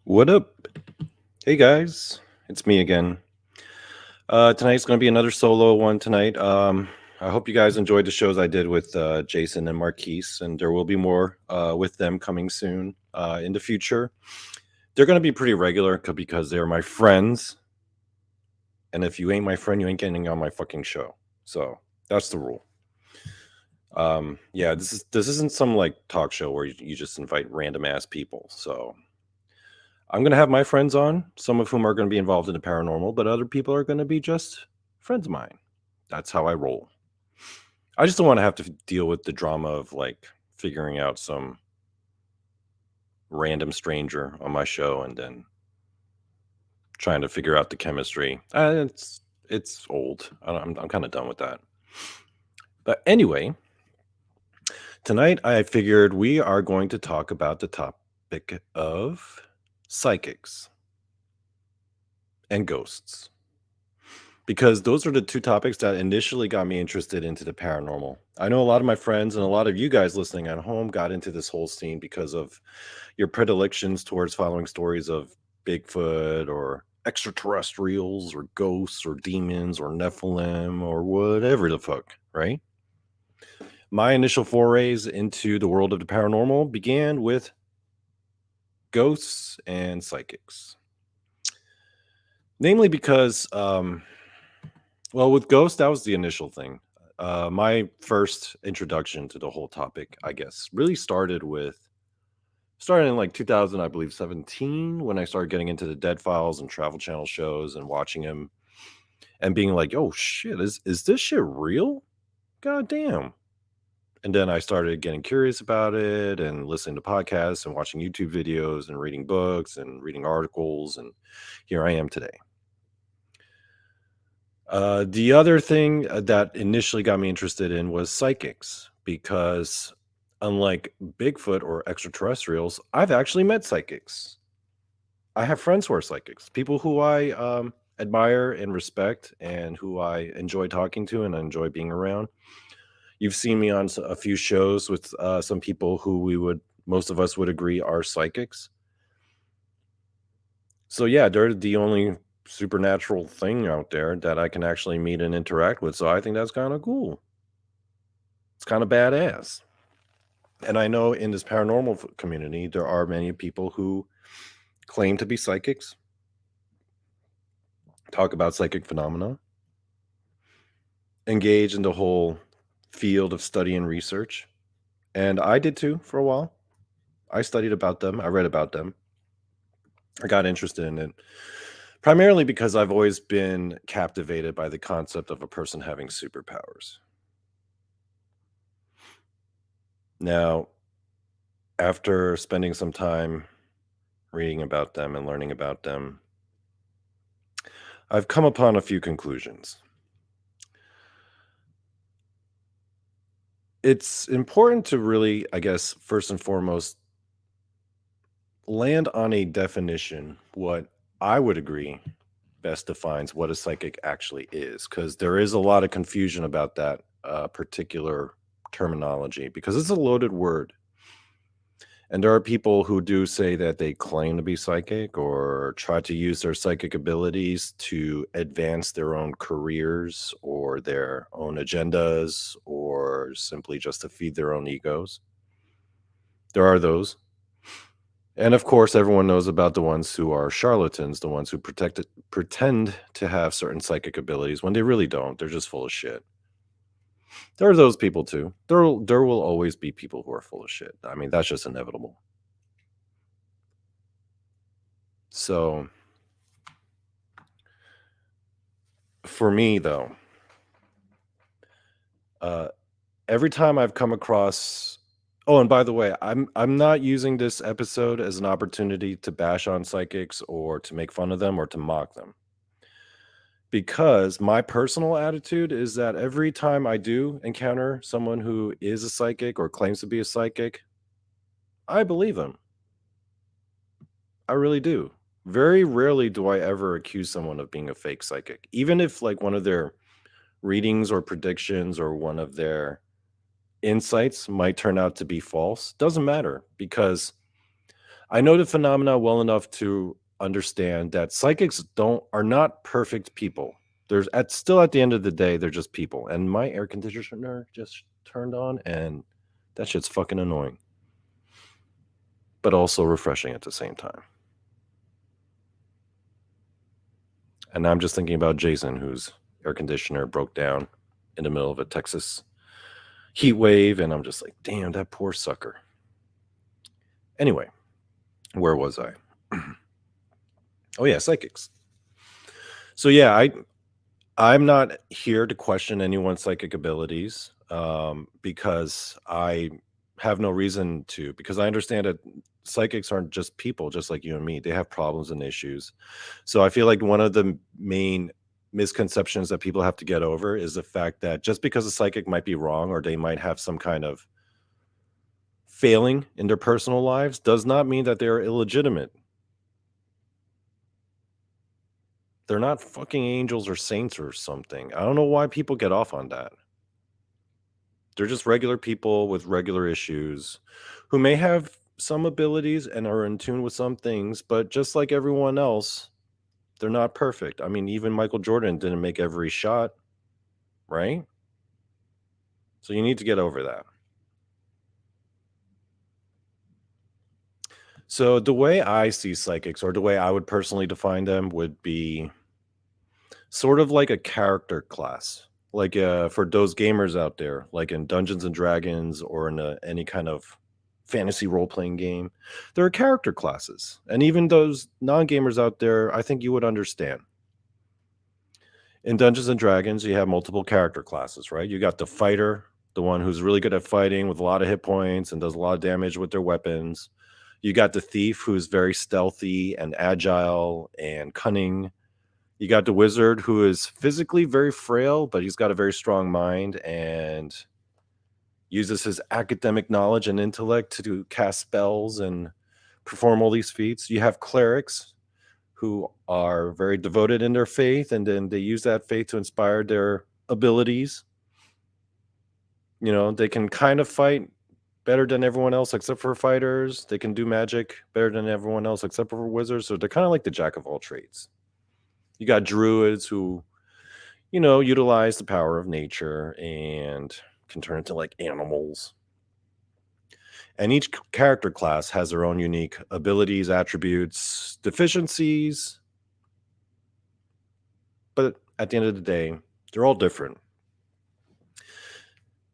What up? Hey guys, it's me again. Tonight's going to be another solo one tonight. I hope you guys enjoyed the shows I did with Jason and Marquise, and there will be more with them coming soon in the future. They're going to be pretty regular because they're my friends, and if you ain't my friend, you ain't getting on my fucking show. So that's the rule. Yeah, this isn't some like talk show where you just invite random ass people. So I'm going to have my friends on, some of whom are going to be involved in the paranormal, but other people are going to be just friends of mine. That's how I roll. I just don't want to have to deal with the drama of like figuring out some random stranger on my show and then trying to figure out the chemistry. It's old. I'm kind of done with that. But anyway, tonight I figured we are going to talk about the topic of psychics and ghosts. Because those are the two topics that initially got me interested into the paranormal. I know a lot of my friends and a lot of you guys listening at home got into this whole scene because of your predilections towards following stories of Bigfoot or extraterrestrials or ghosts or demons or Nephilim or whatever the fuck, right? My initial forays into the world of the paranormal began with ghosts and psychics. Namely because well, with Ghost, that was the initial thing. My first introduction to the whole topic, I guess, really started in like 2000, I believe, 17, when I started getting into the Dead Files and Travel Channel shows and watching him and being like, "Oh shit, is this shit real? God damn!" And then I started getting curious about it and listening to podcasts and watching YouTube videos and reading books and reading articles, and here I am today. The other thing that initially got me interested in was psychics because, unlike Bigfoot or extraterrestrials, I've actually met psychics. I have friends who are psychics, people who I admire and respect, and who I enjoy talking to and enjoy being around. You've seen me on a few shows with some people who most of us would agree are psychics. So yeah, they're the only supernatural thing out there that I can actually meet and interact with. So I think that's kind of cool. It's kind of badass. And I know in this paranormal community, there are many people who claim to be psychics, talk about psychic phenomena, engage in the whole field of study and research. And I did too for a while. I studied about them, I read about them, I got interested in it. Primarily because I've always been captivated by the concept of a person having superpowers. Now, after spending some time reading about them and learning about them, I've come upon a few conclusions. It's important to really, I guess, first and foremost, land on a definition, what I would agree best defines what a psychic actually is, because there is a lot of confusion about that particular terminology because it's a loaded word. And there are people who do say that they claim to be psychic or try to use their psychic abilities to advance their own careers or their own agendas or simply just to feed their own egos. There are those. And of course, everyone knows about the ones who are charlatans, the ones who pretend to have certain psychic abilities when they really don't. They're just full of shit. There are those people too. There will always be people who are full of shit. I mean, that's just inevitable. So for me though, uh every time I've come across oh, and by the way, I'm not using this episode as an opportunity to bash on psychics or to make fun of them or to mock them. Because my personal attitude is that every time I do encounter someone who is a psychic or claims to be a psychic, I believe them. I really do. Very rarely do I ever accuse someone of being a fake psychic, even if like one of their readings or predictions or one of their insights might turn out to be false. Doesn't matter because I know the phenomena well enough to understand that psychics are not perfect people. Still at the end of the day, they're just people. And my air conditioner just turned on, and that shit's fucking annoying, but also refreshing at the same time. And I'm just thinking about Jason, whose air conditioner broke down in the middle of a Texas heat wave, and I'm just like, damn, that poor sucker. Anyway, where was I? Oh yeah, psychics. So yeah, I'm not here to question anyone's psychic abilities, because I have no reason to, because I understand that psychics aren't just people, just like you and me. They have problems and issues. So I feel like one of the main misconceptions that people have to get over is the fact that just because a psychic might be wrong or they might have some kind of failing in their personal lives does not mean that they're illegitimate. They're not fucking angels or saints or something. I don't know why people get off on that. They're just regular people with regular issues who may have some abilities and are in tune with some things, but just like everyone else, they're not perfect. I mean, even Michael Jordan didn't make every shot, right? So you need to get over that. So the way I see psychics, or the way I would personally define them, would be sort of like a character class. Like for those gamers out there, like in Dungeons and Dragons or in any kind of fantasy role playing game, there are character classes. And even those non gamers out there, I think you would understand. In Dungeons and Dragons, you have multiple character classes, right? You got the fighter, the one who's really good at fighting with a lot of hit points and does a lot of damage with their weapons. You got the thief, who's very stealthy and agile and cunning. You got the wizard, who is physically very frail, but he's got a very strong mind and uses his academic knowledge and intellect to cast spells and perform all these feats. You have clerics, who are very devoted in their faith, and then they use that faith to inspire their abilities. You know, they can kind of fight better than everyone else except for fighters. They can do magic better than everyone else except for wizards. So they're kind of like the jack of all trades. You got druids who, utilize the power of nature and can turn into like animals. And each character class has their own unique abilities, attributes, deficiencies. But at the end of the day, they're all different.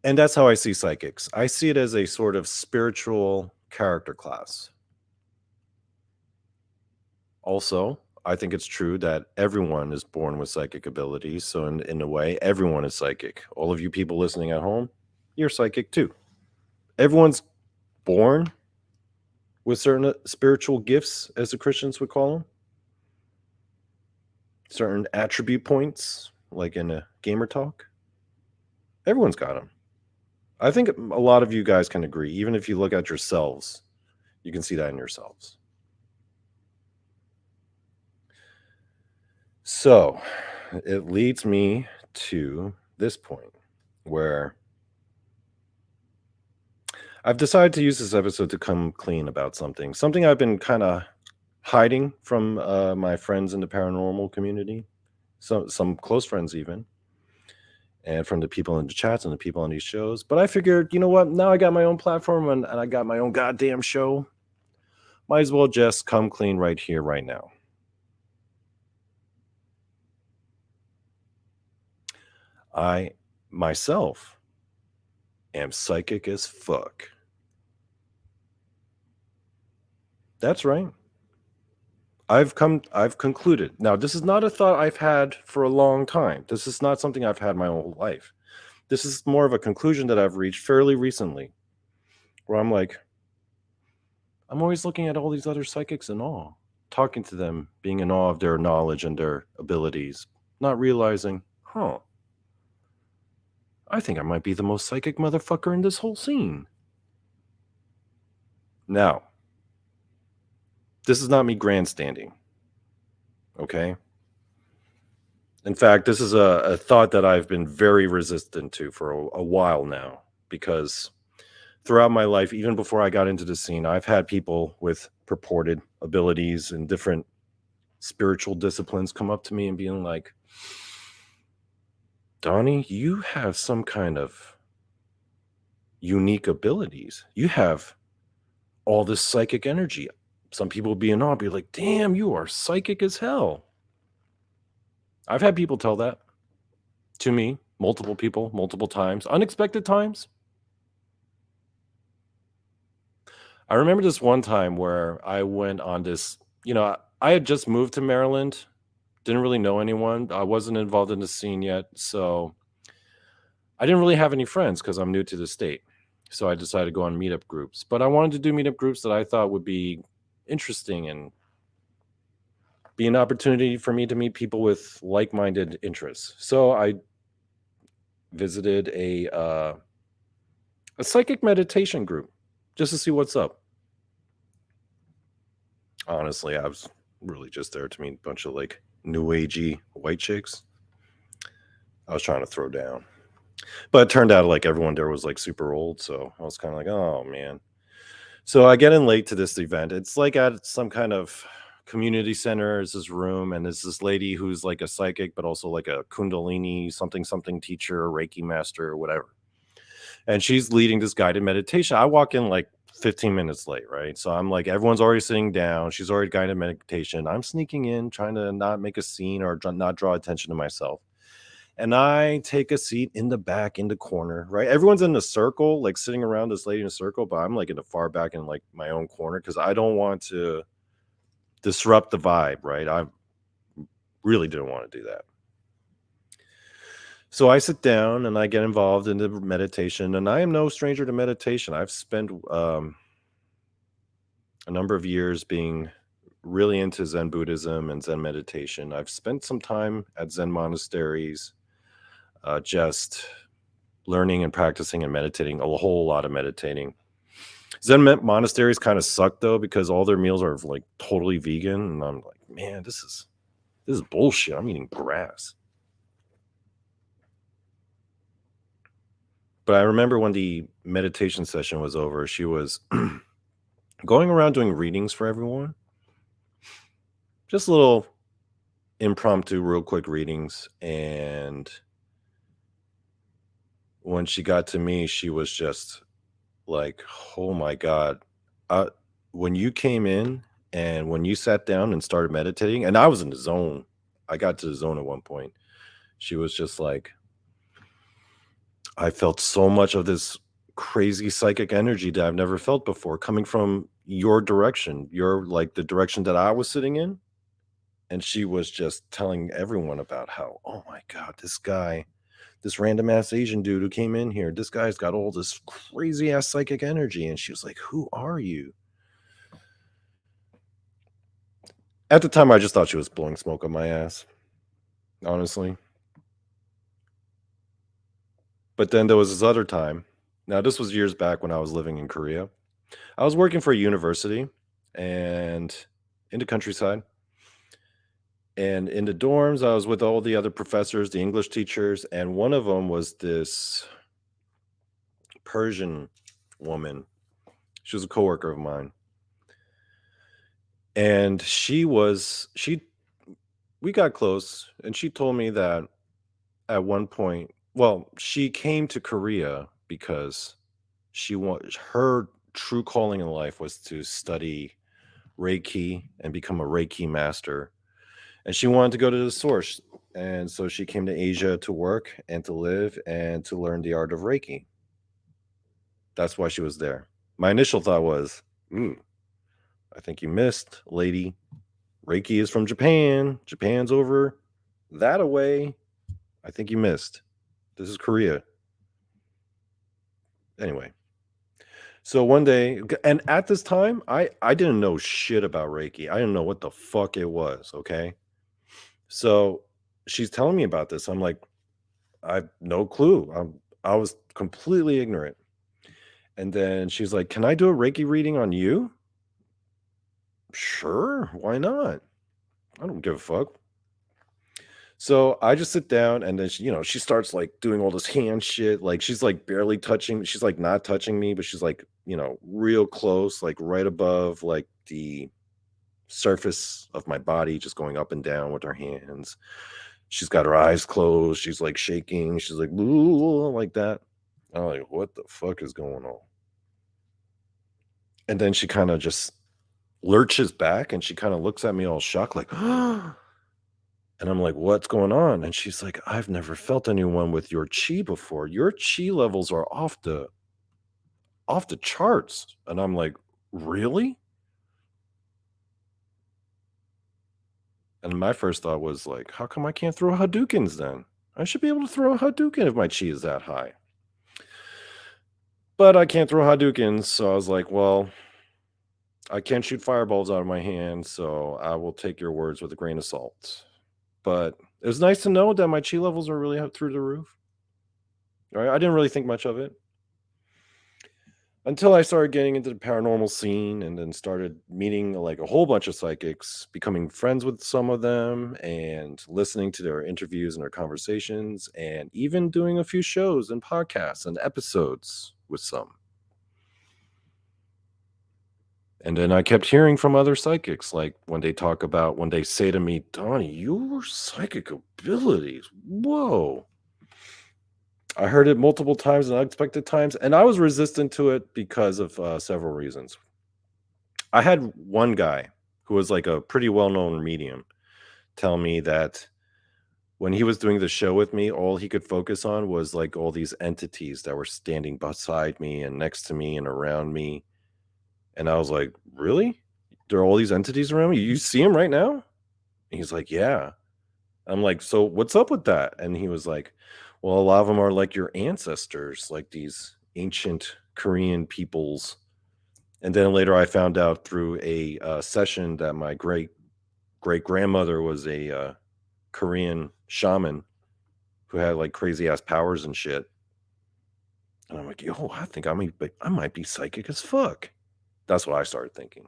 And that's how I see psychics. I see it as a sort of spiritual character class. Also, I think it's true that everyone is born with psychic abilities. So, in a way, everyone is psychic. All of you people listening at home, you're psychic too. Everyone's born with certain spiritual gifts, as the Christians would call them, certain attribute points, like in a gamer talk. Everyone's got them. I think a lot of you guys can agree. Even if you look at yourselves, you can see that in yourselves. So it leads me to this point where I've decided to use this episode to come clean about something I've been kind of hiding from my friends in the paranormal community, some close friends even, and from the people in the chats and the people on these shows. But I figured, you know what? Now I got my own platform and I got my own goddamn show. Might as well just come clean right here, right now. I myself am psychic as fuck. That's right. I've concluded. Now, this is not a thought I've had for a long time. This is not something I've had my whole life. This is more of a conclusion that I've reached fairly recently, where I'm like, I'm always looking at all these other psychics in awe, talking to them, being in awe of their knowledge and their abilities, not realizing, I think I might be the most psychic motherfucker in this whole scene. Now, this is not me grandstanding, okay? In fact, this is a thought that I've been very resistant to for a while now, because throughout my life, even before I got into the scene, I've had people with purported abilities and different spiritual disciplines come up to me and being like, Donnie, you have some kind of unique abilities. You have all this psychic energy. Some people be in awe, be like, damn, you are psychic as hell. I've had people tell that to me, multiple people, multiple times, unexpected times. I remember this one time where I went on this, I had just moved to Maryland, didn't really know anyone. I wasn't involved in the scene yet. So I didn't really have any friends because I'm new to the state. So I decided to go on meetup groups. But I wanted to do meetup groups that I thought would be interesting and be an opportunity for me to meet people with like-minded interests. So I visited a psychic meditation group just to see what's up. Honestly, I was really just there to meet a bunch of like new agey white chicks. I was trying to throw down. But it turned out like everyone there was like super old, so I was kind of like, oh man. So I get in late to this event. It's like at some kind of community center. There's this room, and there's this lady who's like a psychic, but also like a Kundalini something something teacher, Reiki master, or whatever. And she's leading this guided meditation. I walk in like 15 minutes late, right? So I'm like, everyone's already sitting down. She's already guided meditation. I'm sneaking in, trying to not make a scene or not draw attention to myself. And I take a seat in the back, in the corner, right? Everyone's in a circle, like sitting around this lady in a circle, but I'm like in the far back in like my own corner because I don't want to disrupt the vibe, right? I really didn't want to do that. So I sit down and I get involved in the meditation, and I am no stranger to meditation. I've spent a number of years being really into Zen Buddhism and Zen meditation. I've spent some time at Zen monasteries, just learning and practicing and meditating, a whole lot of meditating. Zen monasteries kind of suck though because all their meals are like totally vegan, and I'm like, man, this is bullshit. I'm eating grass. But I remember when the meditation session was over, she was going around doing readings for everyone. Just little impromptu, real quick readings. And when she got to me, she was just like, oh my God. When you came in and when you sat down and started meditating, and I was in the zone, I got to the zone at one point. She was just like, I felt so much of this crazy psychic energy that I've never felt before coming from your direction. You're like the direction that I was sitting in. And she was just telling everyone about how, oh my God, this guy, this random ass Asian dude who came in here, this guy's got all this crazy ass psychic energy. And she was like, who are you? At the time, I just thought she was blowing smoke up my ass, honestly. But then there was this other time. Now, this was years back when I was living in Korea. I was working for a university and in the countryside. And in the dorms, I was with all the other professors, the English teachers, and one of them was this Persian woman. She was a coworker of mine. And we got close, and she told me that at one point, well, she came to Korea because her true calling in life was to study Reiki and become a Reiki master. And she wanted to go to the source. And so she came to Asia to work and to live and to learn the art of Reiki. That's why she was there. My initial thought was, I think you missed, lady. Reiki is from Japan. Japan's over that away. I think you missed. This is Korea. Anyway. So one day, and at this time, I didn't know shit about Reiki. I didn't know what the fuck it was, okay? So she's telling me about this. I'm like, I have no clue. I was completely ignorant. And then she's like, "Can I do a Reiki reading on you?" Sure, why not? I don't give a fuck. So I just sit down and then she starts like doing all this hand shit. Like she's like she's like not touching me, but she's like, real close, like right above like the surface of my body, just going up and down with her hands. She's got her eyes closed. She's like shaking. She's like, "Ooh," like that. I'm like, what the fuck is going on? And then she kind of just lurches back and she kind of looks at me all shocked, like, and I'm like, what's going on? And she's like, I've never felt anyone with your chi before. Your chi levels are off the charts. And I'm like, really? And my first thought was like, how come I can't throw Hadoukens then? I should be able to throw a Hadouken if my chi is that high. But I can't throw Hadoukens, so I was like, well, I can't shoot fireballs out of my hand, so I will take your words with a grain of salt. But it was nice to know that my chi levels are really up through the roof. Right? I didn't really think much of it until I started getting into the paranormal scene and then started meeting like a whole bunch of psychics, becoming friends with some of them and listening to their interviews and their conversations, and even doing a few shows and podcasts and episodes with some. And then I kept hearing from other psychics, like when they say to me, Donnie, your psychic abilities, whoa. I heard it multiple times and unexpected times, and I was resistant to it because of several reasons. I had one guy who was like a pretty well known medium tell me that when he was doing the show with me, all he could focus on was like all these entities that were standing beside me and next to me and around me. And I was like, really? There are all these entities around me? You see them right now? And he's like, yeah. I'm like, so what's up with that? And he was like, well, a lot of them are like your ancestors, like these ancient Korean peoples. And then later I found out through a session that my great grandmother was a Korean shaman who had like crazy ass powers and shit. And I'm like, yo, I think I might be psychic as fuck. That's what I started thinking.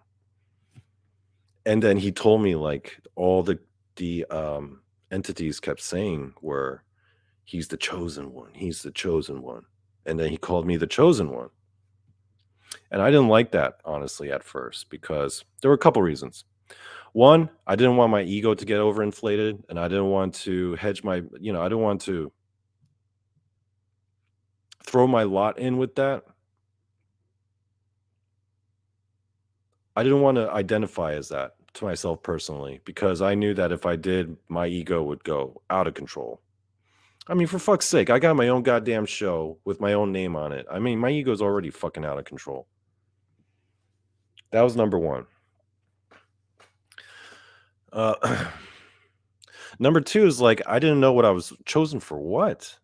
And then he told me like all the entities kept saying were, he's the chosen one. He's the chosen one. And then he called me the chosen one. And I didn't like that, honestly, at first, because there were a couple reasons. One, I didn't want my ego to get overinflated, and I didn't want to hedge I didn't want to throw my lot in with that. I didn't want to identify as that to myself personally, because I knew that if I did, my ego would go out of control. I mean, for fuck's sake, I got my own goddamn show with my own name on it. I mean, my ego's already fucking out of control. That was number one. Uh, number two is like, I didn't know what I was chosen for what.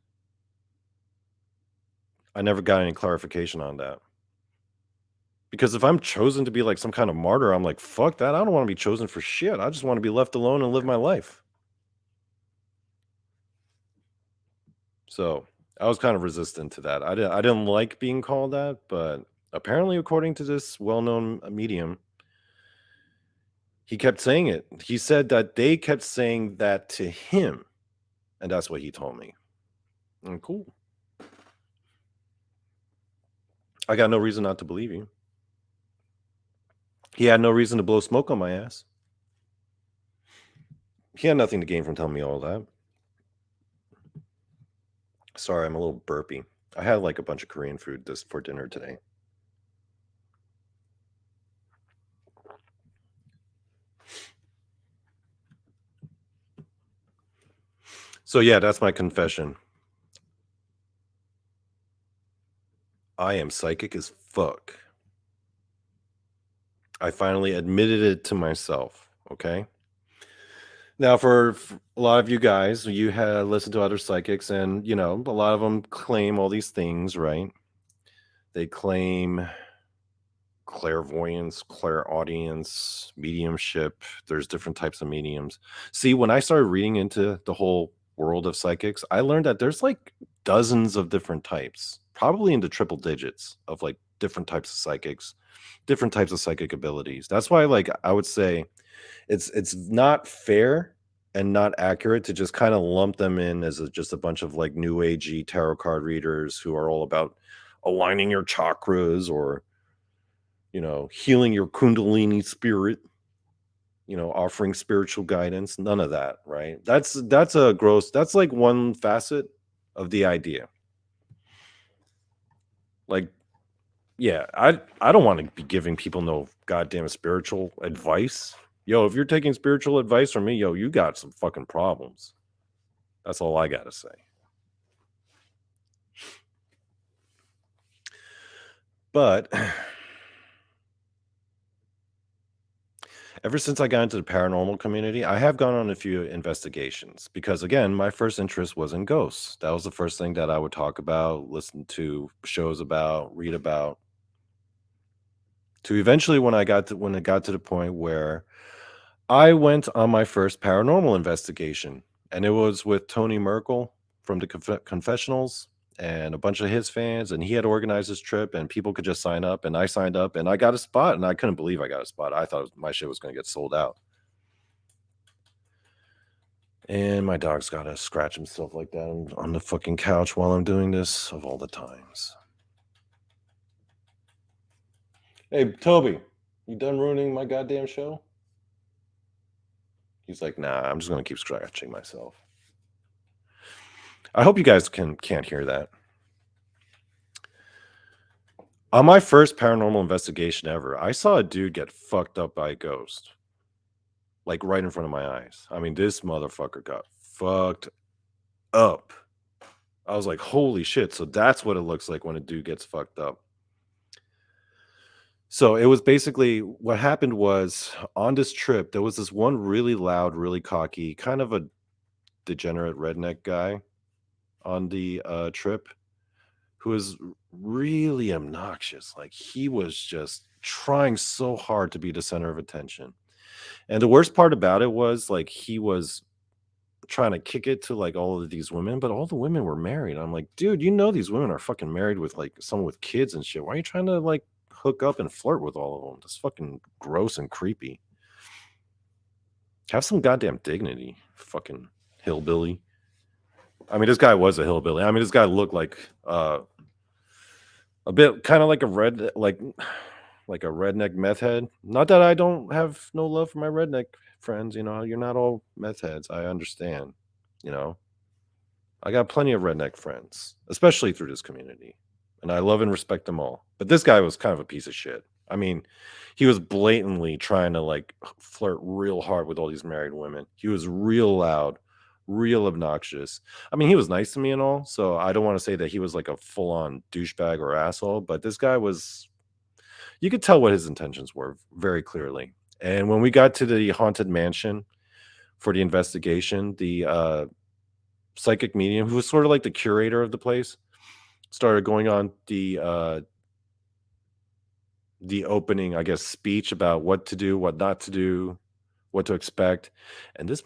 I never got any clarification on that. Because if I'm chosen to be like some kind of martyr, I'm like, fuck that. I don't want to be chosen for shit. I just want to be left alone and live my life. So I was kind of resistant to that. I didn't like being called that, but apparently, according to this well-known medium, he kept saying it. He said that they kept saying that to him, and that's what he told me. Cool. I got no reason not to believe you. He had no reason to blow smoke on my ass. He had nothing to gain from telling me all that. Sorry, I'm a little burpy. I had like a bunch of Korean food this for dinner today. So yeah, that's my confession. I am psychic as fuck. I finally admitted it to myself. Okay. Now, for a lot of you guys, you had listened to other psychics, and a lot of them claim all these things, right? They claim clairvoyance, clairaudience, mediumship. There's different types of mediums. See, when I started reading into the whole world of psychics, I learned that there's like dozens of different types, probably into triple digits of like different types of psychics, different types of psychic abilities. That's why, like, I would say it's not fair and not accurate to just kind of lump them in as just a bunch of like new agey tarot card readers who are all about aligning your chakras or healing your kundalini spirit, offering spiritual guidance, none of that, right? That's like one facet of the idea. Like, yeah, I don't want to be giving people no goddamn spiritual advice. Yo, if you're taking spiritual advice from me, yo, you got some fucking problems. That's all I got to say. But ever since I got into the paranormal community, I have gone on a few investigations because, again, my first interest was in ghosts. That was the first thing that I would talk about, listen to shows about, read about. To eventually, when it got to the point where I went on my first paranormal investigation, and it was with Tony Merkel from the Confessionals and a bunch of his fans, and he had organized this trip, and people could just sign up, and I signed up, and I got a spot, and I couldn't believe I got a spot. I thought my shit was going to get sold out. And my dog's got to scratch himself like that on the fucking couch while I'm doing this, of all the times. Hey, Toby, you done ruining my goddamn show? He's like, nah, I'm just going to keep scratching myself. I hope you guys can't hear that. On my first paranormal investigation ever, I saw a dude get fucked up by a ghost. Like right in front of my eyes. I mean, this motherfucker got fucked up. I was like, holy shit. So that's what it looks like when a dude gets fucked up. So it was basically what happened was on this trip, there was this one really loud, really cocky, kind of a degenerate redneck guy on the trip who was really obnoxious. Like he was just trying so hard to be the center of attention. And the worst part about it was like he was trying to kick it to like all of these women, but all the women were married. I'm like, dude, these women are fucking married with like someone with kids and shit. Why are you trying to like hook up and flirt with all of them? That's fucking gross and creepy. Have some goddamn dignity, fucking hillbilly. I mean, this guy was a hillbilly. I mean, this guy looked like a bit kind of like a red like a redneck meth head. Not that I don't have no love for my redneck friends, you're not all meth heads. I understand, you know. I got plenty of redneck friends, especially through this community, and I love and respect them all. But this guy was kind of a piece of shit. I mean, he was blatantly trying to like flirt real hard with all these married women. He was real loud, real obnoxious. I mean, he was nice to me and all, so I don't want to say that he was like a full-on douchebag or asshole, but this guy was, you could tell what his intentions were very clearly. And when we got to the haunted mansion for the investigation, the psychic medium, who was sort of like the curator of the place, started going on the opening, I guess, speech about what to do, what not to do, what to expect. And this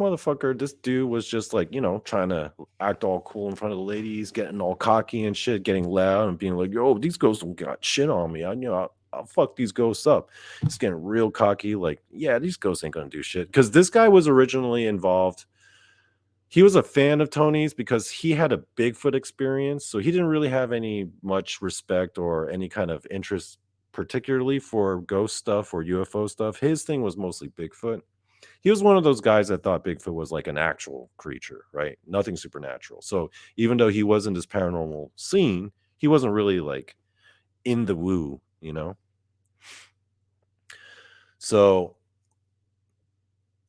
dude was just like, trying to act all cool in front of the ladies, getting all cocky and shit, getting loud and being like, yo, these ghosts don't got shit on me. I'll fuck these ghosts up. He's getting real cocky, like, yeah, these ghosts ain't gonna do shit. Because this guy was originally involved. He was a fan of Tony's because he had a Bigfoot experience, so he didn't really have any much respect or any kind of interest particularly for ghost stuff or UFO stuff. His thing was mostly Bigfoot. He was one of those guys that thought Bigfoot was like an actual creature, right? Nothing supernatural. So even though he was in this paranormal scene, he wasn't really like in the woo. So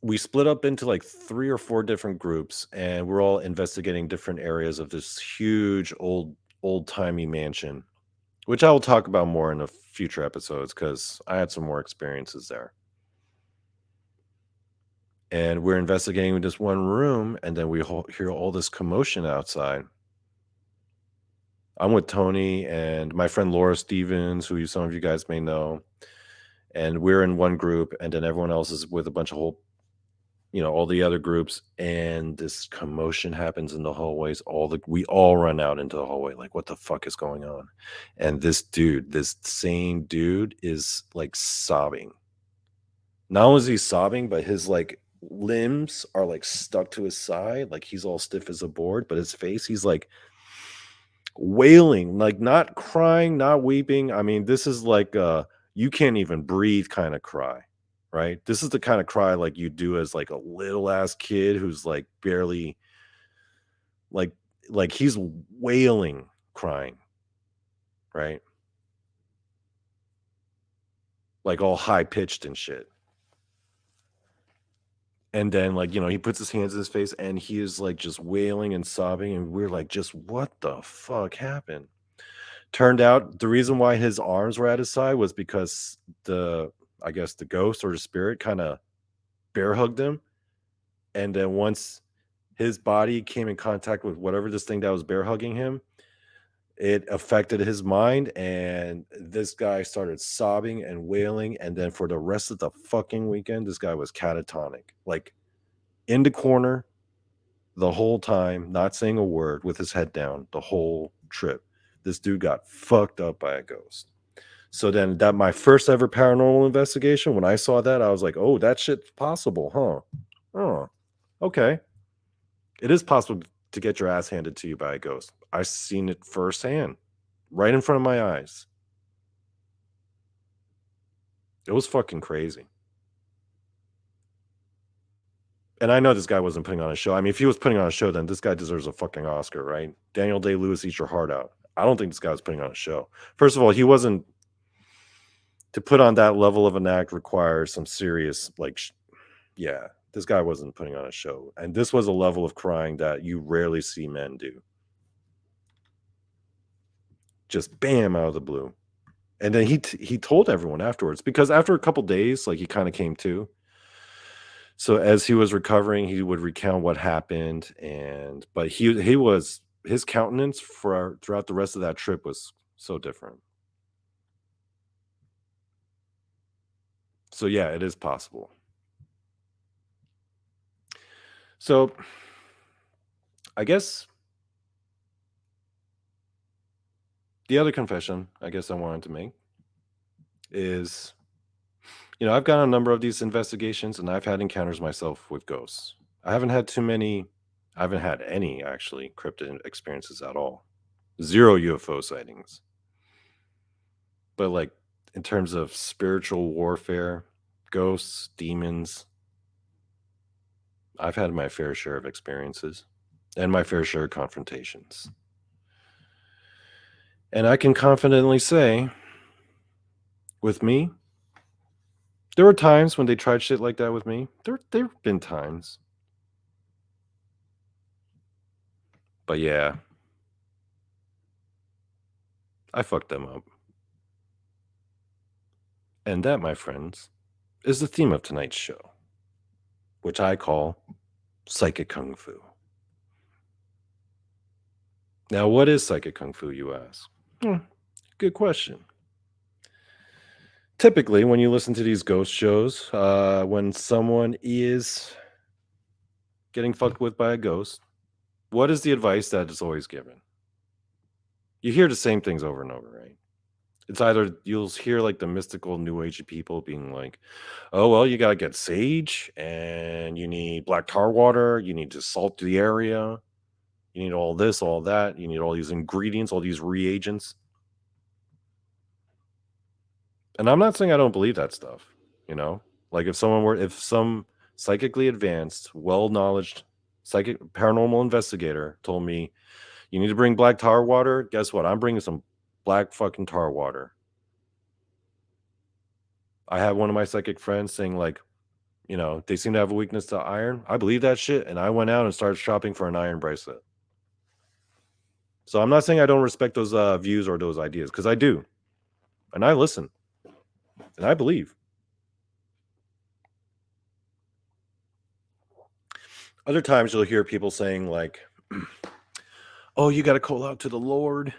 we split up into like 3 or 4 different groups, and we're all investigating different areas of this huge old-timey mansion, which I will talk about more in the future episodes because I had some more experiences there. And we're investigating this one room, and then we hear all this commotion outside. I'm with Tony and my friend Laura Stevens, who some of you guys may know, and we're in one group, and then everyone else is with a bunch of all the other groups, and this commotion happens in the hallways. We all run out into the hallway, like, what the fuck is going on? And this same dude is like sobbing. Not only is he sobbing, but his like limbs are like stuck to his side, like he's all stiff as a board, but his face, he's like wailing, like not crying, not weeping. I mean, this is like you can't even breathe kind of cry, right? This is the kind of cry like you do as like a little ass kid who's like barely like he's wailing crying, right? Like all high pitched and shit. And then like, he puts his hands in his face and he is like just wailing and sobbing and we're like, just what the fuck happened? Turned out the reason why his arms were at his side was because I guess the ghost or the spirit kind of bear hugged him. And then once his body came in contact with whatever this thing that was bear hugging him, it affected his mind. And this guy started sobbing and wailing. And then for the rest of the fucking weekend, this guy was catatonic, like in the corner the whole time, not saying a word with his head down the whole trip. This dude got fucked up by a ghost. So then that my first ever paranormal investigation, when I saw that, I was like, oh, that shit's possible, huh? Oh, okay. It is possible to get your ass handed to you by a ghost. I've seen it firsthand, right in front of my eyes. It was fucking crazy. And I know this guy wasn't putting on a show. I mean, if he was putting on a show, then this guy deserves a fucking Oscar, right? Daniel Day-Lewis, eat your heart out. I don't think this guy was putting on a show. First of all, he wasn't. To put on that level of an act requires some serious, like, yeah, this guy wasn't putting on a show. And this was a level of crying that you rarely see men do. Just bam, out of the blue. And then he told everyone afterwards, because after a couple days, like, he kind of came to. So as he was recovering, he would recount what happened, but his countenance throughout the rest of that trip was so different. So yeah, it is possible. So I guess the other confession I guess I wanted to make is, I've gone on a number of these investigations and I've had encounters myself with ghosts. I haven't had any actually cryptid experiences at all. Zero UFO sightings. But like in terms of spiritual warfare, ghosts, demons, I've had my fair share of experiences and my fair share of confrontations. And I can confidently say, with me, there were times when they tried shit like that with me. There've been times. But yeah, I fucked them up. And that, my friends, is the theme of tonight's show, which I call Psychic Kung Fu. Now, what is Psychic Kung Fu, you ask? Good question. Typically, when you listen to these ghost shows, when someone is getting fucked with by a ghost, what is the advice that is always given? You hear the same things over and over, right? It's either you'll hear like the mystical new agey people being like, oh, well, you got to get sage and you need black tar water. You need to salt the area. You need all this, all that. You need all these ingredients, all these reagents. And I'm not saying I don't believe that stuff, like if some psychically advanced, well-knowledged psychic paranormal investigator told me you need to bring black tar water, guess what? I'm bringing some black fucking tar water. I had one of my psychic friends saying like, they seem to have a weakness to iron. I believe that shit. And I went out and started shopping for an iron bracelet. So I'm not saying I don't respect those views or those ideas, because I do. And I listen. And I believe. Other times you'll hear people saying like, oh, you got to call out to the Lord.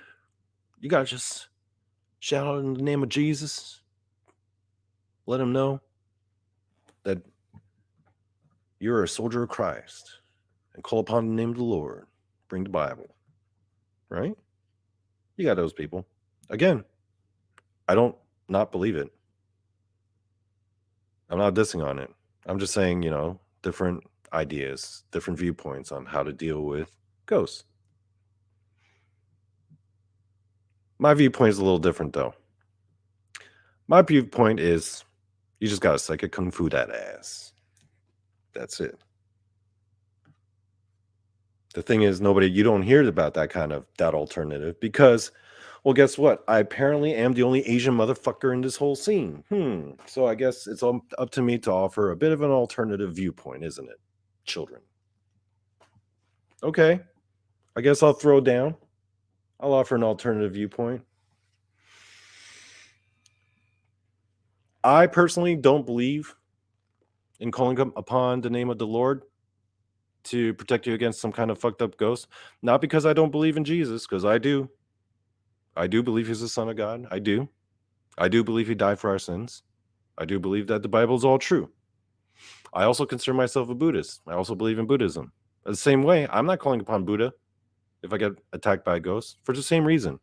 You got to just shout out in the name of Jesus. Let him know that you're a soldier of Christ and call upon the name of the Lord. Bring the Bible. Right? You got those people. Again, I don't not believe it. I'm not dissing on it. I'm just saying, different ideas, different viewpoints on how to deal with ghosts. My viewpoint is a little different, though. My viewpoint is you just gotta psychic kung fu that ass. That's it. The thing is, you don't hear about that alternative because, well, guess what? I apparently am the only Asian motherfucker in this whole scene. So I guess it's up to me to offer a bit of an alternative viewpoint, isn't it? Children. Okay. I guess I'll throw down. I'll offer an alternative viewpoint. I personally don't believe in calling upon the name of the Lord to protect you against some kind of fucked up ghost. Not because I don't believe in Jesus, because I do. I do believe he's the Son of God. I do. I do believe he died for our sins. I do believe that the Bible is all true. I also consider myself a Buddhist. I also believe in Buddhism. The same way, I'm not calling upon Buddha if I get attacked by a ghost for the same reason.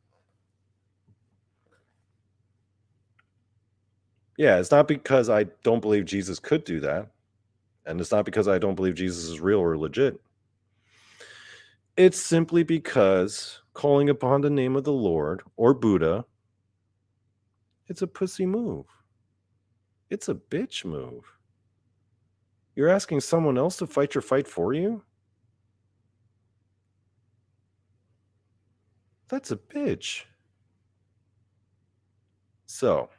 Yeah, it's not because I don't believe Jesus could do that. And it's not because I don't believe Jesus is real or legit. It's simply because calling upon the name of the Lord or Buddha, it's a pussy move. It's a bitch move. You're asking someone else to fight your fight for you? That's a bitch. So,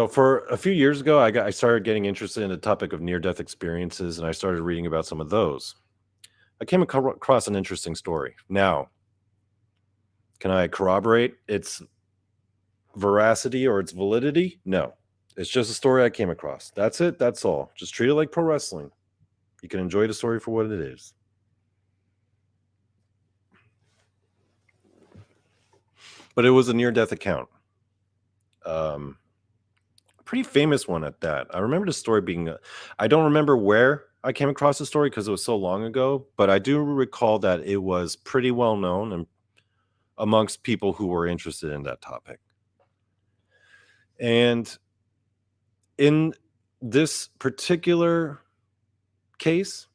for a few years ago, I started getting interested in the topic of near-death experiences, and I started reading about some of those. I came across an interesting story. Now, can I corroborate its veracity or its validity? No. It's just a story I came across. That's it. That's all. Just treat it like pro wrestling. You can enjoy the story for what it is. But it was a near-death account. Pretty famous one at that. I remember the story being. I don't remember where I came across the story because it was so long ago, but I do recall that it was pretty well known and amongst people who were interested in that topic. And in this particular case,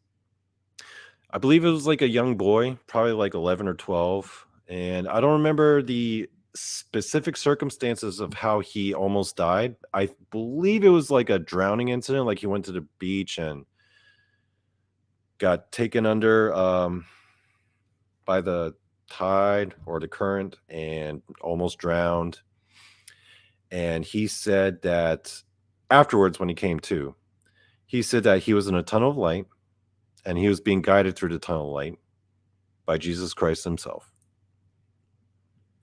I believe it was like a young boy, probably like 11 or 12. And I don't remember the specific circumstances of how he almost died. I believe it was like a drowning incident, like he went to the beach and got taken under by the tide or the current and almost drowned. And he said that afterwards, when he came to, he said that he was in a tunnel of light and he was being guided through the tunnel of light by Jesus Christ himself.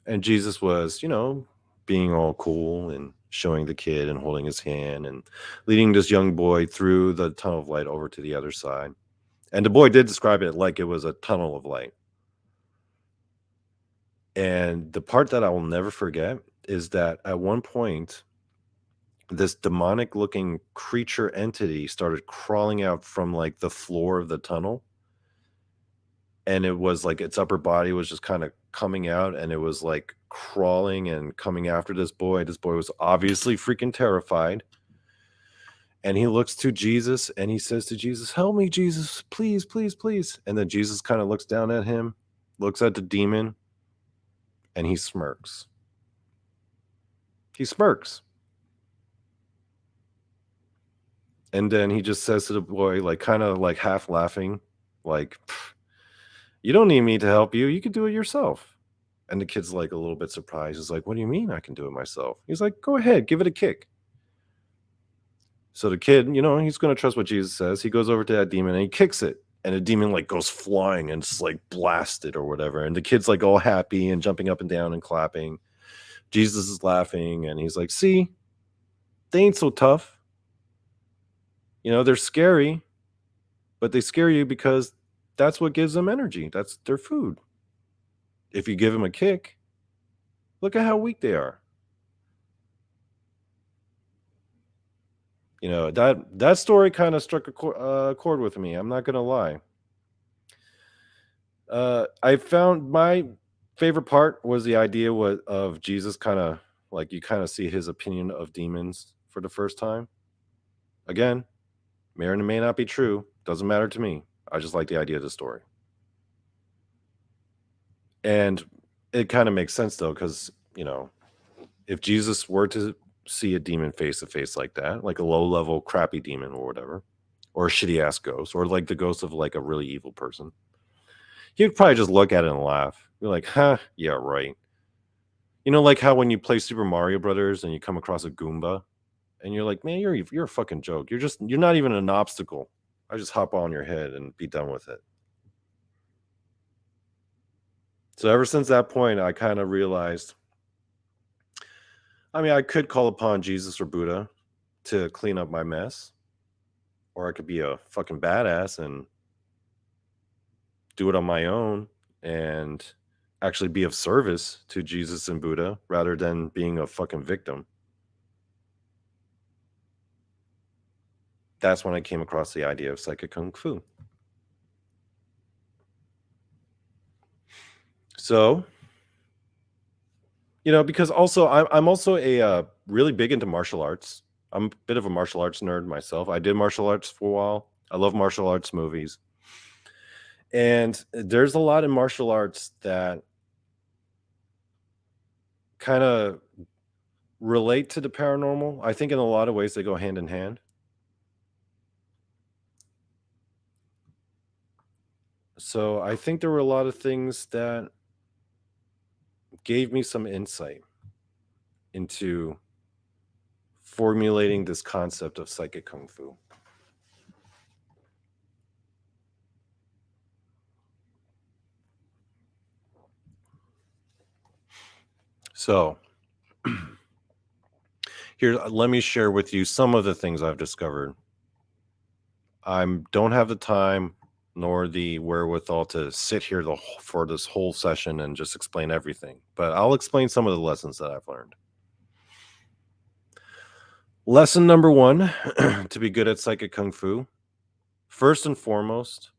And Jesus was, being all cool and showing the kid and holding his hand and leading this young boy through the tunnel of light over to the other side. And the boy did describe it like it was a tunnel of light. And the part that I will never forget is that at one point, this demonic looking creature entity started crawling out from like the floor of the tunnel. And it was like its upper body was just kind of coming out and it was like crawling and coming after this boy. This boy was obviously freaking terrified. And he looks to Jesus and he says to Jesus, "Help me, Jesus, please, please, please." And then Jesus kind of looks down at him, looks at the demon, and he smirks. He smirks. And then he just says to the boy, like kind of like half laughing, like, "You don't need me to help you. You can do it yourself." And the kid's like a little bit surprised. He's like, "What do you mean I can do it myself?" He's like, "Go ahead, give it a kick." So the kid, he's going to trust what Jesus says. He goes over to that demon and he kicks it. And the demon like goes flying and it's like blasted or whatever. And the kid's like all happy and jumping up and down and clapping. Jesus is laughing and he's like, "See, they ain't so tough. They're scary, but they scare you because that's what gives them energy. That's their food. If you give them a kick, look at how weak they are." That story kind of struck a chord with me. I'm not gonna lie. I found my favorite part was the idea of Jesus kind of like you kind of see his opinion of demons for the first time. Again, may or may not be true. Doesn't matter to me. I just like the idea of the story. And it kind of makes sense though, because if Jesus were to see a demon face to face like that, like a low level crappy demon or whatever, or a shitty ass ghost, or like the ghost of like a really evil person, he'd probably just look at it and laugh. Be like, huh, yeah, right. Like how when you play Super Mario Brothers and you come across a Goomba and you're like, man, you're a fucking joke. You're not even an obstacle. I just hop on your head and be done with it. So ever since that point, I kind of realized, I mean, I could call upon Jesus or Buddha to clean up my mess, or I could be a fucking badass and do it on my own and actually be of service to Jesus and Buddha rather than being a fucking victim. That's when I came across the idea of psychic kung fu. So, because also I'm also a really big into martial arts. I'm a bit of a martial arts nerd myself. I did martial arts for a while. I love martial arts movies. And there's a lot in martial arts that kind of relate to the paranormal. I think in a lot of ways they go hand in hand. So I think there were a lot of things that gave me some insight into formulating this concept of psychic kung fu. So here, let me share with you some of the things I've discovered. I don't have the time nor the wherewithal to sit here for this whole session and just explain everything, but I'll explain some of the lessons that I've learned. Lesson number one to be good at psychic kung fu, first and foremost.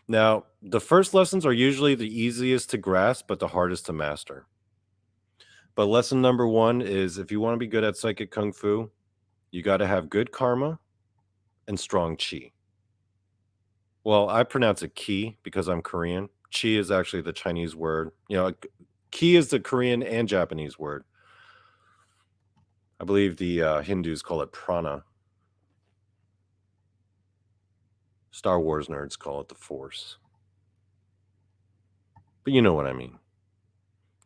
Now, the first lessons are usually the easiest to grasp, but the hardest to master. But lesson number one is if you want to be good at psychic kung fu, you got to have good karma and strong chi. Well, I pronounce it ki because I'm Korean. Chi is actually the Chinese word. Ki is the Korean and Japanese word. I believe the Hindus call it prana. Star Wars nerds call it the Force. But you know what I mean.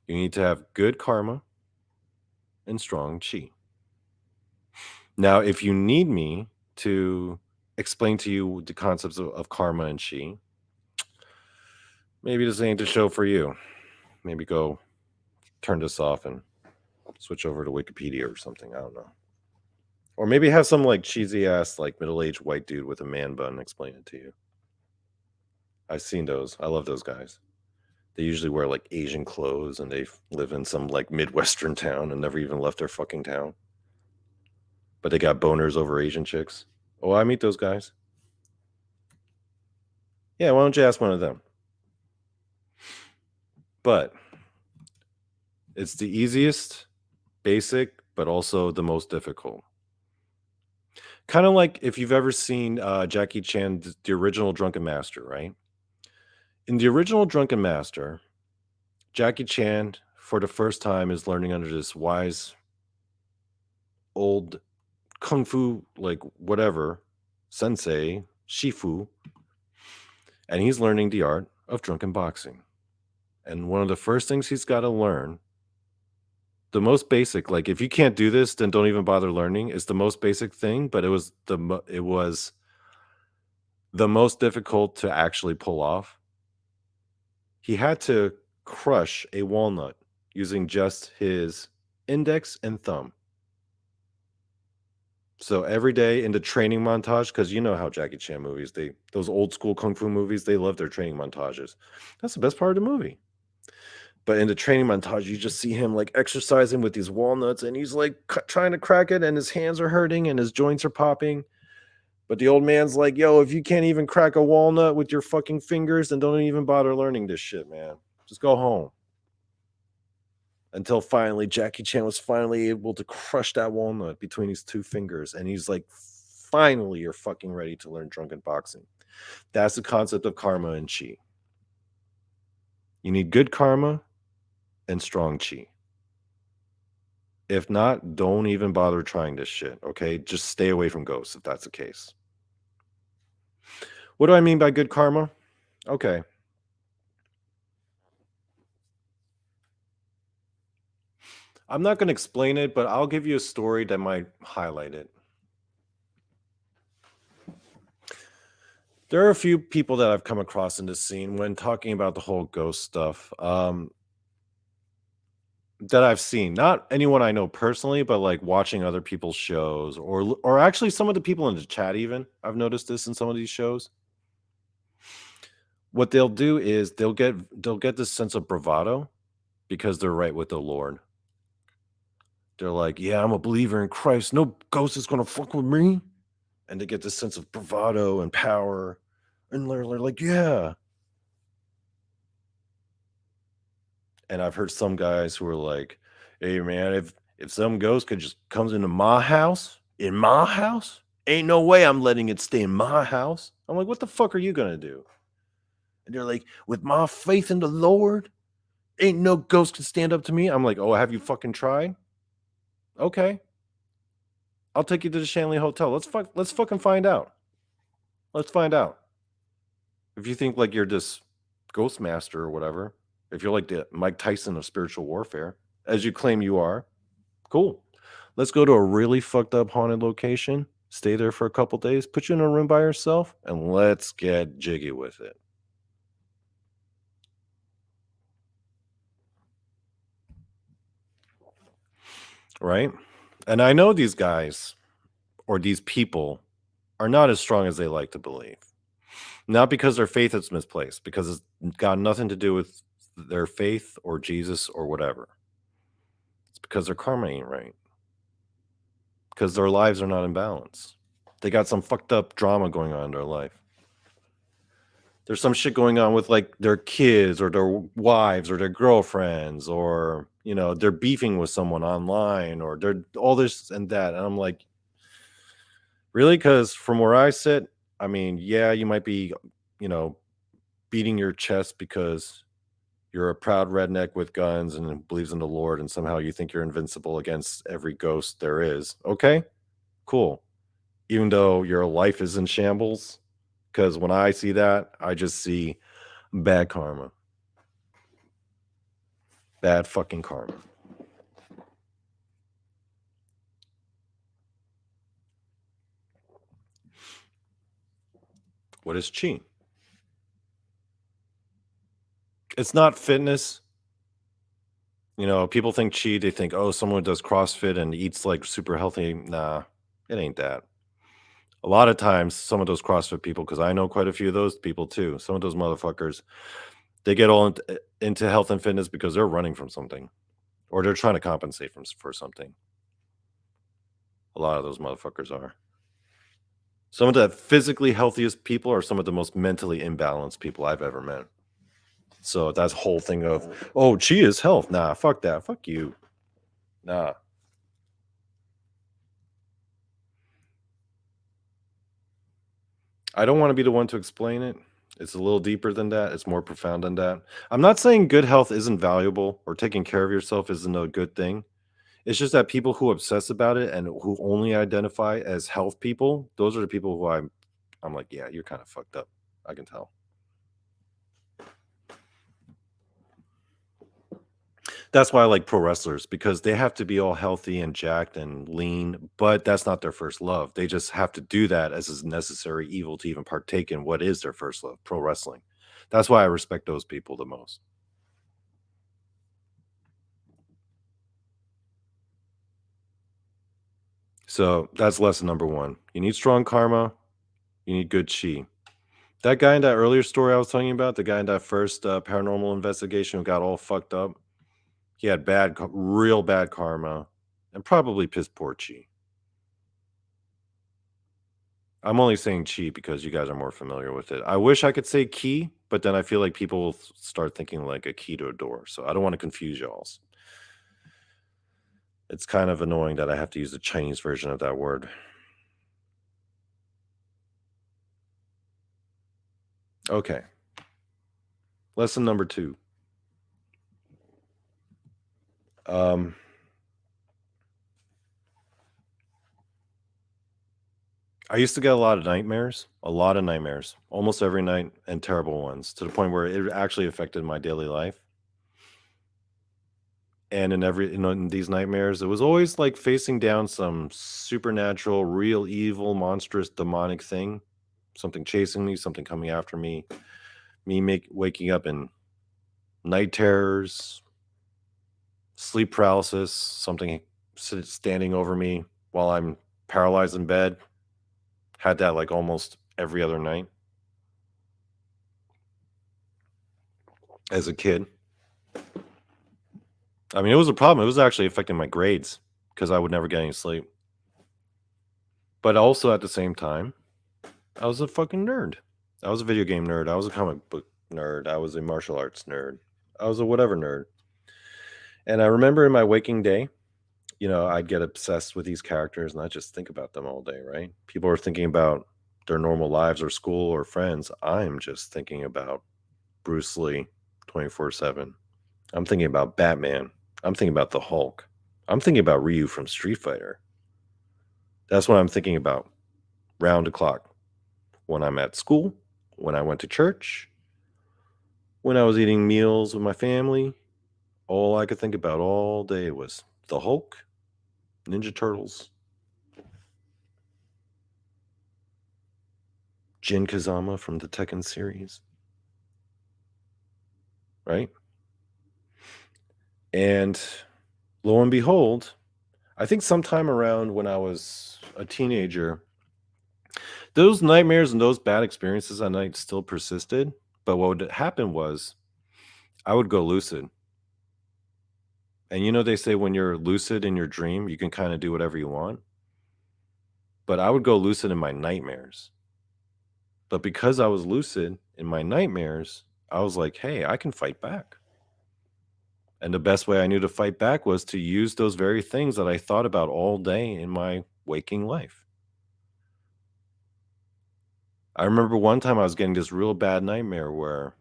You need to have good karma and strong chi. Now, if you need me to explain to you the concepts of karma and chi, maybe this ain't the show for you. Maybe go turn this off and switch over to Wikipedia or something. I don't know. Or maybe have some like cheesy ass, like middle-aged white dude with a man bun explain it to you. I've seen those. I love those guys. They usually wear like Asian clothes and they live in some like Midwestern town and never even left their fucking town. But they got boners over Asian chicks. Oh, I meet those guys. Yeah, why don't you ask one of them? But it's the easiest, basic, but also the most difficult. Kind of like if you've ever seen Jackie Chan, the original Drunken Master, right? In the original Drunken Master, Jackie Chan, for the first time, is learning under this wise old kung fu, like whatever, sensei, shifu, and he's learning the art of drunken boxing. And one of the first things he's got to learn, the most basic, like if you can't do this, then don't even bother learning, is the most basic thing, but it was the most difficult to actually pull off. He had to crush a walnut using just his index and thumb. So every day in the training montage, because you know how Jackie Chan movies, those old school kung fu movies, they love their training montages. That's the best part of the movie. But in the training montage, you just see him like exercising with these walnuts, and he's like trying to crack it, and his hands are hurting, and his joints are popping. But the old man's like, "Yo, if you can't even crack a walnut with your fucking fingers, then don't even bother learning this shit, man. Just go home." Until finally, Jackie Chan was finally able to crush that walnut between his two fingers, and he's like, "Finally, you're fucking ready to learn drunken boxing." That's the concept of karma and chi. You need good karma and strong chi. If not, don't even bother trying this shit, okay? Just stay away from ghosts if that's the case. What do I mean by good karma? Okay. I'm not going to explain it, but I'll give you a story that might highlight it. There are a few people that I've come across in this scene when talking about the whole ghost stuff that I've seen. Not anyone I know personally, but like watching other people's shows or actually some of the people in the chat even. I've noticed this in some of these shows. What they'll do is they'll get this sense of bravado because they're right with the Lord. They're like, "Yeah, I'm a believer in Christ. No ghost is gonna fuck with me." And they get this sense of bravado and power, and they're like, "Yeah." And I've heard some guys who are like, "Hey, man, if some ghost could just comes into my house, ain't no way I'm letting it stay in my house." I'm like, "What the fuck are you gonna do?" And they're like, "With my faith in the Lord, ain't no ghost can stand up to me." I'm like, "Oh, have you fucking tried? Okay, I'll take you to the Shanley Hotel. Let's fucking find out. Let's find out. If you think like you're this ghost master or whatever, if you're like the Mike Tyson of spiritual warfare, as you claim you are, cool. Let's go to a really fucked up haunted location, stay there for a couple days, put you in a room by yourself, and let's get jiggy with it." Right? And I know these guys or these people are not as strong as they like to believe. Not because their faith is misplaced, because it's got nothing to do with their faith or Jesus or whatever. It's because their karma ain't right. Because their lives are not in balance. They got some fucked up drama going on in their life. There's some shit going on with like their kids or their wives or their girlfriends, or they're beefing with someone online, or they're all this and that. And I'm like, really? Because from where I sit, I mean, yeah, you might be, you know, beating your chest because you're a proud redneck with guns and believes in the Lord, and somehow you think you're invincible against every ghost there is. Okay, cool. Even though your life is in shambles, because when I see that, I just see bad karma, bad fucking karma. What is chi? It's not fitness. People think chi, they think, oh, someone does CrossFit and eats like super healthy. Nah, it ain't that. A lot of times, some of those CrossFit people, because I know quite a few of those people too, some of those motherfuckers, they get all into health and fitness because they're running from something or they're trying to compensate for something. A lot of those motherfuckers are. Some of the physically healthiest people are some of the most mentally imbalanced people I've ever met. So that whole thing of, oh, chi is health. Nah, fuck that. Fuck you. Nah. I don't want to be the one to explain it. It's a little deeper than that. It's more profound than that. I'm not saying good health isn't valuable or taking care of yourself isn't a good thing. It's just that people who obsess about it and who only identify as health people, those are the people who I'm like, yeah, you're kind of fucked up. I can tell. That's why I like pro wrestlers, because they have to be all healthy and jacked and lean, but that's not their first love. They just have to do that as a necessary evil to even partake in what is their first love, pro wrestling. That's why I respect those people the most. So that's lesson number one. You need strong karma, you need good chi. That guy in that earlier story I was telling you about, the guy in that first paranormal investigation who got all fucked up, he had real bad karma, and probably piss poor chi. I'm only saying chi because you guys are more familiar with it. I wish I could say key, but then I feel like people will start thinking like a key to a door. So I don't want to confuse y'all. It's kind of annoying that I have to use the Chinese version of that word. Okay. Lesson number two. Um, I used to get a lot of nightmares, almost every night, and terrible ones, to the point where it actually affected my daily life. And in these nightmares, it was always like facing down some supernatural, real evil, monstrous, demonic thing, something chasing me, something coming after me waking up in night terrors, sleep paralysis, something standing over me while I'm paralyzed in bed. Had that like almost every other night as a kid. I mean, it was a problem. It was actually affecting my grades because I would never get any sleep. But also at the same time, I was a fucking nerd. I was a video game nerd. I was a comic book nerd. I was a martial arts nerd. I was a whatever nerd. And I remember in my waking day, I'd get obsessed with these characters and I just think about them all day, right? People are thinking about their normal lives or school or friends. I'm just thinking about Bruce Lee 24/7. I'm thinking about Batman. I'm thinking about the Hulk. I'm thinking about Ryu from Street Fighter. That's what I'm thinking about round the clock. When I'm at school, when I went to church, when I was eating meals with my family, all I could think about all day was the Hulk, Ninja Turtles, Jin Kazama from the Tekken series, right? And lo and behold, I think sometime around when I was a teenager, those nightmares and those bad experiences at night still persisted. But what would happen was I would go lucid. And they say when you're lucid in your dream, you can kind of do whatever you want. But I would go lucid in my nightmares. But because I was lucid in my nightmares, I was like, hey, I can fight back. And the best way I knew to fight back was to use those very things that I thought about all day in my waking life. I remember one time I was getting this real bad nightmare where,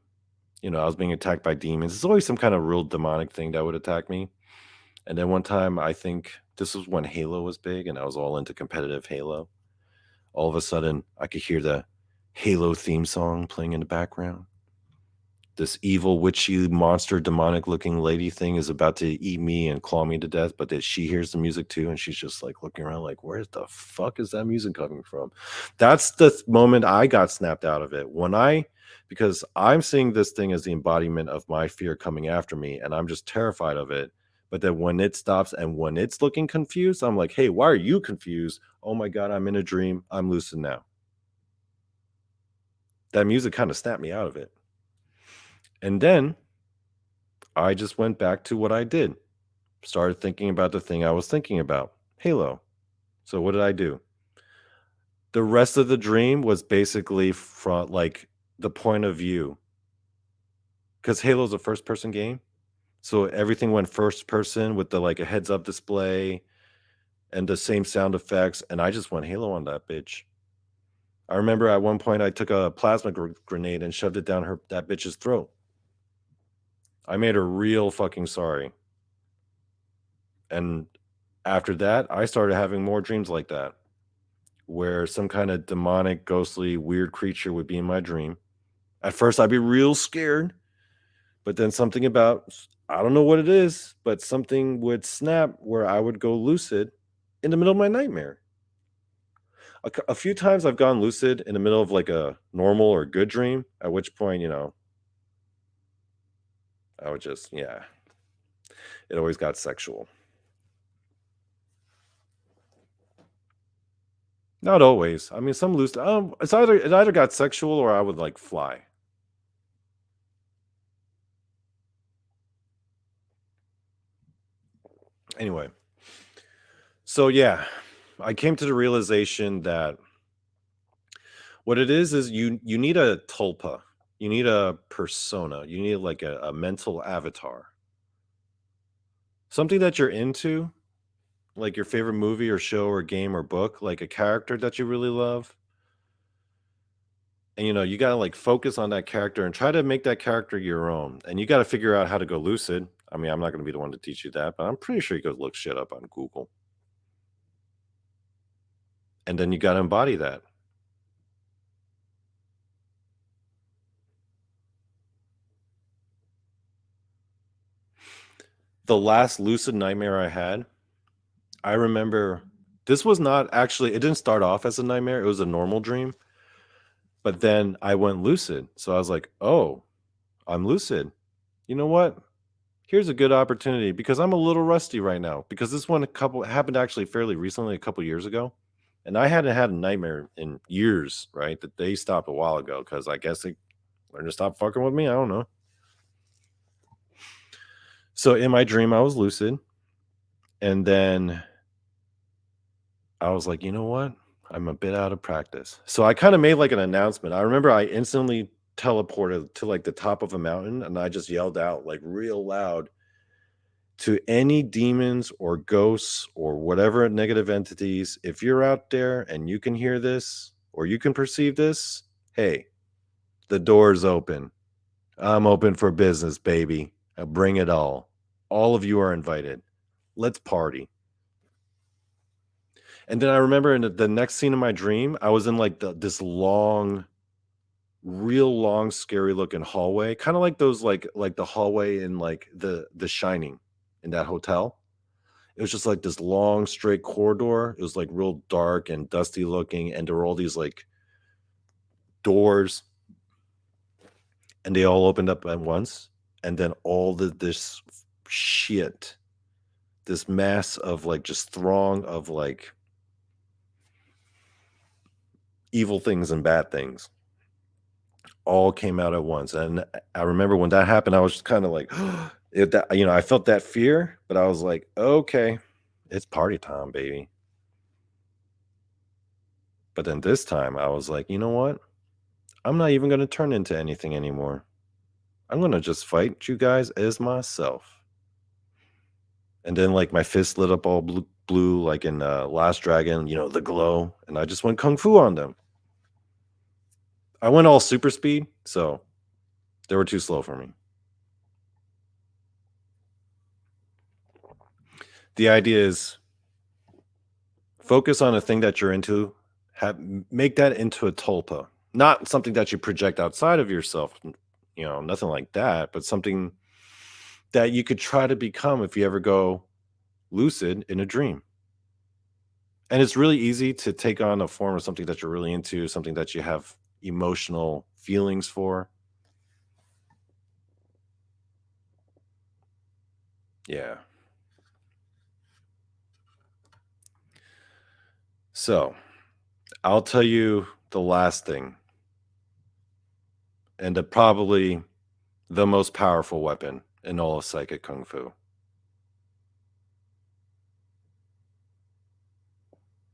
I was being attacked by demons. It's always some kind of real demonic thing that would attack me. And then one time, I think this was when Halo was big and I was all into competitive Halo. All of a sudden, I could hear the Halo theme song playing in the background. This evil, witchy, monster, demonic looking lady thing is about to eat me and claw me to death, but that she hears the music too, and she's just like looking around like, where the fuck is that music coming from? That's the moment I got snapped out of it. Because I'm seeing this thing as the embodiment of my fear coming after me, and I'm just terrified of it. But then when it stops and when it's looking confused, I'm like, hey, why are you confused? Oh my God, I'm in a dream. I'm lucid now. That music kind of snapped me out of it. And then I just went back to what I did. Started thinking about the thing I was thinking about, Halo. So what did I do? The rest of the dream was basically from like the point of view, because Halo's a first person game. So everything went first person with the like a heads up display and the same sound effects. And I just went Halo on that bitch. I remember at one point I took a plasma grenade and shoved it down that bitch's throat. I made her real fucking sorry. And after that, I started having more dreams like that, where some kind of demonic, ghostly, weird creature would be in my dream. At first, I'd be real scared, but then something about, I don't know what it is, but something would snap where I would go lucid in the middle of my nightmare. A few times I've gone lucid in the middle of like a normal or good dream, at which point, I would just, yeah, it always got sexual. Not always. I mean, some lucid, it either got sexual or I would like fly. Anyway, so yeah, I came to the realization that what it is you need a tulpa. You need a persona. You need like a mental avatar. Something that you're into, like your favorite movie or show or game or book, like a character that you really love. And you got to like focus on that character and try to make that character your own. And you got to figure out how to go lucid. I mean, I'm not going to be the one to teach you that, but I'm pretty sure you could look shit up on Google. And then you got to embody that. The last lucid nightmare I had, I remember this was not actually, it didn't start off as a nightmare. It was a normal dream. But then I went lucid. So I was like, oh, I'm lucid. You know what? Here's a good opportunity because I'm a little rusty right now because this one happened actually fairly recently, a couple years ago. And I hadn't had a nightmare in years, right? That they stopped a while ago because I guess they learned to stop fucking with me. I don't know. So in my dream, I was lucid. And then I was like, you know what? I'm a bit out of practice. So I kind of made like an announcement. I remember I instantly teleported to like the top of a mountain and I just yelled out like real loud to any demons or ghosts or whatever negative entities. If you're out there and you can hear this or you can perceive this, hey, the door's open. I'm open for business, baby. Bring it all. All of you are invited. Let's party. And then I remember in the next scene of my dream, I was in like this long, real long, scary looking hallway, kind of like those like the hallway in like the Shining in that hotel. It was just like this long, straight corridor. It was like real dark and dusty looking, and there were all these like doors, and they all opened up at once. And then all this shit, this mass of like just throng of like evil things and bad things all came out at once. And I remember when that happened, I was just kind of like, I felt that fear, but I was like, okay, it's party time, baby. But then this time I was like, you know what? I'm not even going to turn into anything anymore. I'm going to just fight you guys as myself. And then like my fist lit up all blue like in Last Dragon, the glow. And I just went kung fu on them. I went all super speed, so they were too slow for me. The idea is focus on a thing that you're into, make that into a tulpa, not something that you project outside of yourself, nothing like that, but something that you could try to become if you ever go lucid in a dream. And it's really easy to take on a form of something that you're really into, something that you have emotional feelings for. Yeah. So I'll tell you the last thing, and probably the most powerful weapon in all of psychic kung fu.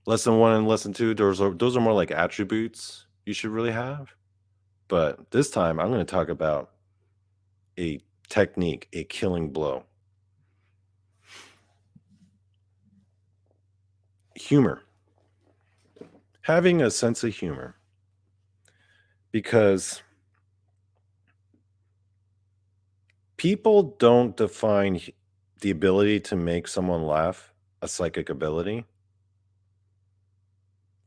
Lesson 1 and lesson 2, those are more like attributes you should really have. But this time I'm going to talk about a technique, a killing blow. Humor. Having a sense of humor. Because people don't define the ability to make someone laugh a psychic ability.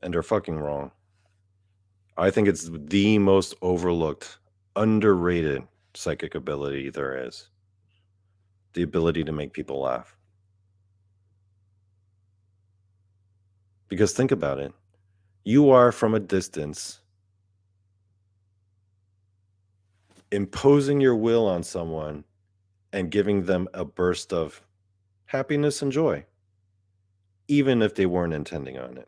And they're fucking wrong. I think it's the most overlooked, underrated psychic ability there is. The ability to make people laugh. Because think about it. You are from a distance imposing your will on someone and giving them a burst of happiness and joy, even if they weren't intending on it.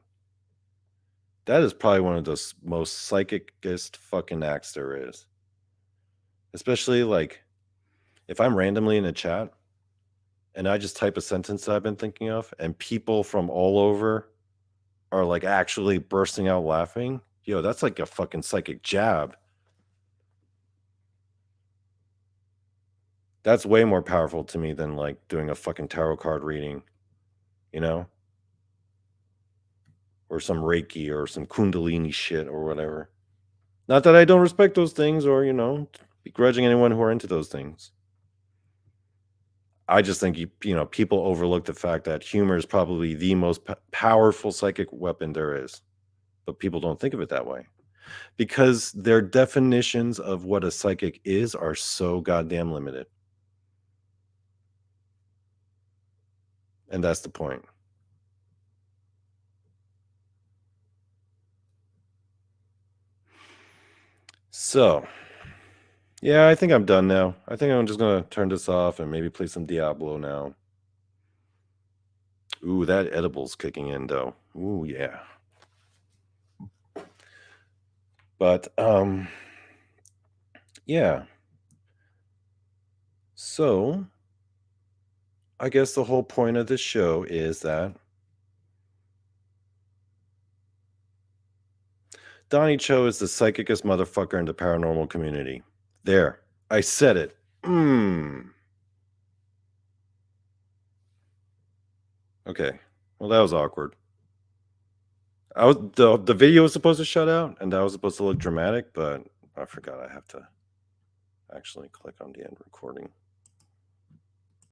That is probably one of the most psychicest fucking acts there is. Especially like if I'm randomly in a chat and I just type a sentence that I've been thinking of and people from all over are like actually bursting out laughing. Yo, that's like a fucking psychic jab. That's way more powerful to me than like doing a fucking tarot card reading, you know? Or some Reiki or some Kundalini shit or whatever. Not that I don't respect those things or, begrudging anyone who are into those things. I just think people overlook the fact that humor is probably the most powerful psychic weapon there is, but people don't think of it that way because their definitions of what a psychic is are so goddamn limited, and that's the point. So, yeah, I think I'm done now. I think I'm just gonna turn this off and maybe play some Diablo now. Ooh, that edible's kicking in though. Ooh, yeah. But yeah. So, I guess the whole point of this show is that Donny Cho is the psychicest motherfucker in the paranormal community. There. I said it. Okay. Well, that was awkward. The video was supposed to shut out and that was supposed to look dramatic, but I forgot I have to actually click on the end recording.